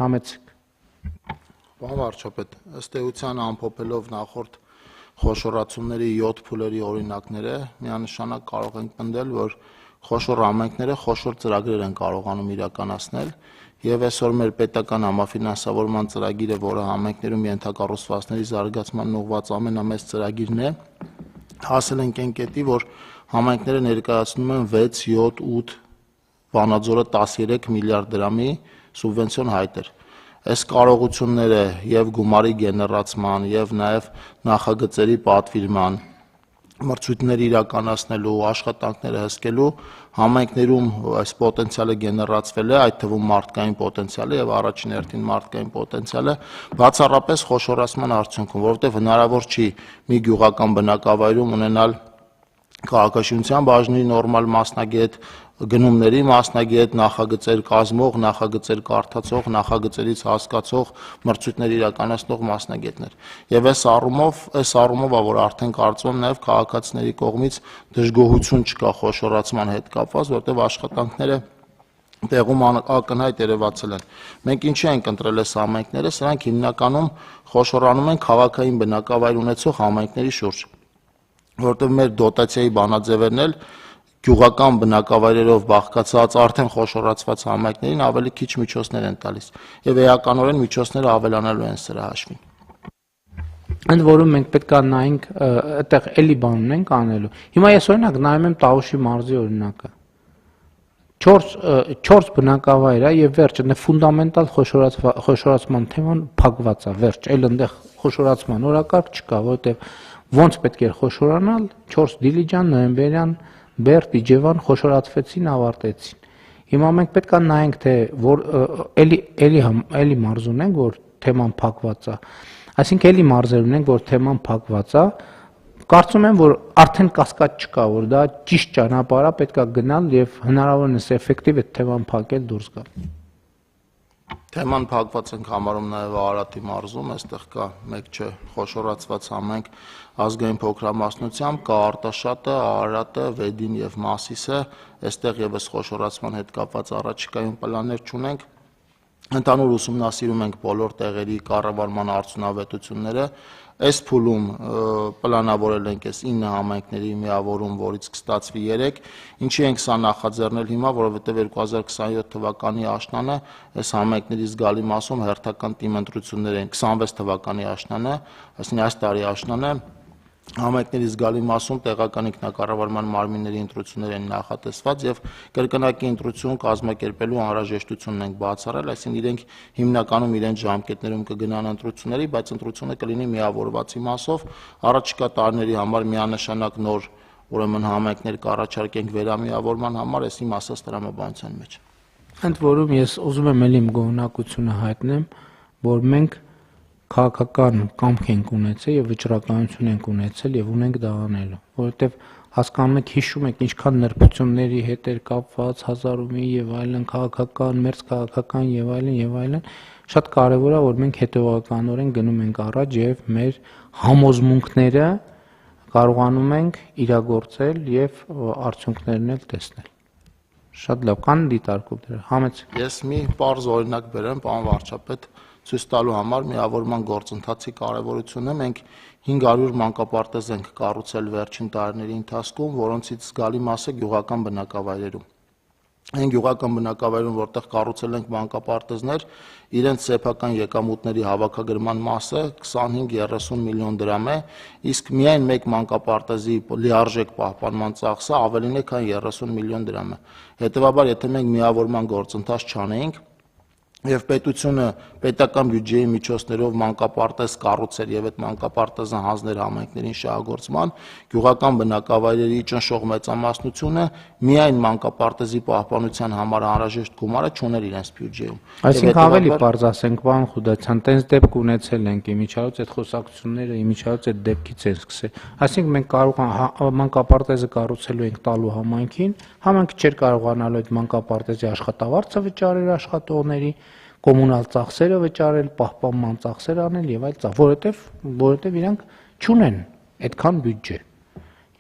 Համեցեք։ Պարոն վարչապետ, ըստ էության ամփոփելով նախորդ խոշորացումների 7 փուլերի օրինակները, միանշանակ կարող ենք պնդել, որ խոշոր համայնքները խոշոր ծրագրեր են կարողանում իրականացնել, եւ այսօր մեր պետական համաֆինանսավորման ծրագիրը, որը համայնքներում ենթակառուցվածքների զարգացման ուղղված ամենամեծ ծրագիրն է, հասել ենք այն կետի, որ համայնքները ներկայացնում են 6, 7, 8, Վանաձորը 13 միլիարդ դրամի սուբվենցիոն հայտեր։ Այս կարողությունները եւ գումարի գեներացման եւ նաեւ նախագծերի պատվիրման, մրցույթներ իրականացնելու, աշխատանքները հսկելու համայնքներում այս պոտենցիալը գեներացվել է, այդ թվում մարդկային պոտենցիալը եւ առաջին հերթին մարդկային պոտենցիալը բացառապես խոշորացման արդյունքում, որովհետեւ հնարավոր չի մի գյուղական բնակավայրում ունենալ քաղաքաշինության բաժնի նորմալ մասնագետ, գնումների մասնագետ, նախագծեր կազմող, նախագծեր կարդացող, նախագծերից հասկացող, մրցույթներ իրականացնող մասնագետներ։ Եվ այս առումով, որ արդեն կարծում եմ նաև քաղաքացիների կողմից դժգոհություն չկա խոշորացման հետ կապված, որտեղ աշխատանքները տեղում ակնհայտ երևացել են։ Մենք ինչի ենք ընտրել այս համայնքները, սրանք հիմնականում խոշորանում են քաղաքային բնակավայր ունեցող համայնքների շուրջ, որտեղ մեր դոտացիայի բանաձևերն էլ գյուղական բնակավայրերով բաղկացած արդեն խոշորացված համայնքներին ավելի քիչ միջոցներ են տալիս եւ էականորեն միջոցները ավելանալու են սրա հաշվին։ Ընդ որում մենք պետք է նայենք այդտեղ էլի բան ունենք անելու։ Հիմա ես օրինակ նայում եմ Տավուշի մարզի օրինակը։ 4 բնակավայր է եւ վերջը նա ֆունդամենտալ խոշորացման թեման փակված է, վերջ, այլ այնտեղ խոշորացման օրակարգ չկա, որովհետեւ ոնց պետք էր խոշորանալ 4 Դիլիջան, Նոյեմբերյան, Բերդ, Իջևան խոշորացվեցին, ավարտեցին։ Հիմա մենք պետք է նայենք թե որ էլի մարզ ունենք, որ թեման փակված է։ Այսինքն էլի մարզեր ունենք, որ թեման փակված է։ Կարծում եմ, որ արդեն կասկած չկա, որ դա ճիշտ ճանապարհ է, պետք է գնալ եւ հնարավորինս էֆեկտիվ այդ թեման փակել դուրս գալ։ Թեման փակված ենք համարում նաև Արարատի մարզում, այստեղ կա մեկ չէ խոշորացված համայնք ազգային փոքրամասնությամբ, կա Արտաշատը, Արարատը, Վեդին եւ Մասիսը, այստեղ եւս խոշորացման հետ կապված առաջիկայում պլաններ չունենք։ Ընդհանուր ուսումնասիրում ենք բոլոր տեղերի կառավարման արդյունավետությունները։ Այս փուլում պլանավորել ենք այս 9 համայնքների միավորում, որից կստացվի 3, ինչի ենք սա նախաձեռնել հիմա, որովհետև 2027 թվականի աշնանը այս համայնքների զգալի մասում հերթական տիմընտրություններ են, 26 թվականի աշնանը, այսինքն այս տարի աշնանը համայնքների զգալի մասում տեղական ինքնակառավարման մարմինների ընտրություններ են նախատեսված եւ կրկնակի ընտրություն կազմակերպելու անհրաժեշտությունն ենք բացառել, այսինքն իրենք հիմնականում իրենց ժամկետներում կգնան ընտրությունների, բայց ընտրությունը կլինի միավորվածի մասով, առաջիկա տարիների համար միանշանակ նոր ուրեմն համայնքներ կառաջարկենք վերամիավորման համար, այսի մասած տրամաբանության մեջ։ Ընդ որում ես ուզում եմ ելի իմ գոհունակությունը հայտնեմ, որ մենք քաղաքական կամք ենք ունեցել եւ վճռականություն ենք ունեցել եւ ունենք դա անելու, որովհետեւ հասկանում եք, հիշում եք ինչքան նրբությունների հետ էր կապված հազարումի եւ այլն, քաղաքական, մերձ քաղաքական եւ այլն, շատ կարեւոր է, որ մենք հետեւականորեն գնում ենք առաջ եւ մեր համոզմունքները կարողանում ենք իրագործել եւ արդյունքներն էլ տեսնել։ Շատ լավ, կան դիտարկում դրա։ Համեցեք։ Ես մի պարզ օրինակ բերեմ, պարոն վարչապետ, ցույց տալու համար միավորման գործընթացի կարևորությունը։ Մենք 500 մանկապարտեզ ենք կառուցել վերջին տարիների ընթացքում, որոնցից զգալի մասը գյուղական բնակավայրերում։ Այն գյուղական բնակավայրում, որտեղ կառուցել ենք մանկապարտեզներ, իրենց սեփական եկամուտների հավաքագրման մասը 25-30 միլիոն դրամ է, իսկ միայն մեկ մանկապարտեզի լիարժեք պահպանման ծախսը ավելին է, քան 30 միլիոն դրամ է։ Հետևաբար, եթե մենք միավորման գործընթաց չանեինք, եւ պետությունը պետական բյուջեի միջոցներով մանկապարտեզ կառուցեր եւ այդ մանկապարտեզը հանձներ համայնքներին շահագործման, գյուղական բնակավայրերի ճնշող մեծամասնությունը միայն մանկապարտեզի պահպանության համար անհրաժեշտ գումարը չուներ իրենց բյուջեում։ Այսինքն ավելի պարզ ասենք, պարոն Խուդացյան, տենց դեպք ունեցել ենք, իմիջիայլոց այդ խոսակցությունները իմիջիայլոց այդ դեպքից են սկսել։ Այսինքն մենք կարող մանկապարտեզը կառուցելու ենք տալու համայնքին, համայնքը չէր կարողանալու այդ մանկապարտեզի աշխատավարձը վճարել աշխատողների, կոմունալ ծախսերը վճարել, պահպանման ծախսեր անել եւ այլ ծախս, որովհետեւ իրանք չունեն այդքան բյուջե։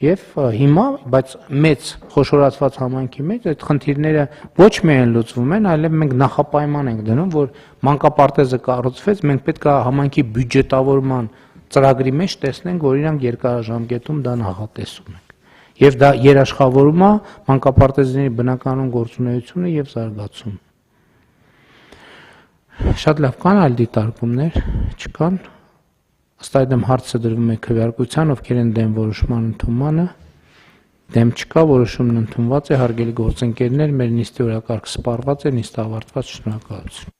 Եվ հիմա, բայց մեծ խոշորացված համայնքի մեջ այդ խնդիրները ոչ միայն լուծվում են, այլև մենք նախապայման ենք դնում, որ մանկապարտեզը կառուցվեց, մենք պետք է համայնքի բյուջետավորման ծրագրի մեջ տեսնենք, որ իրանք երկարաժամկետում դա նախատեսում են։ Եվ դա երաշխավորում է մանկապարտեզների բնականon գործունեությունը եւ զարգացում։ Շատ լավ, կան այլ դիտարկումներ, չկան։ Ըստ այդմ հարցը դրվում է քվեարկության, ովքեր են դեմ որոշման ընդունմանը, դեմ չկա, որոշումն ընդունված է, հարգելի գործընկերներ, մեր նիստի օրակարգը սպառված է, նիստը ավարտված, շնորհակալություն։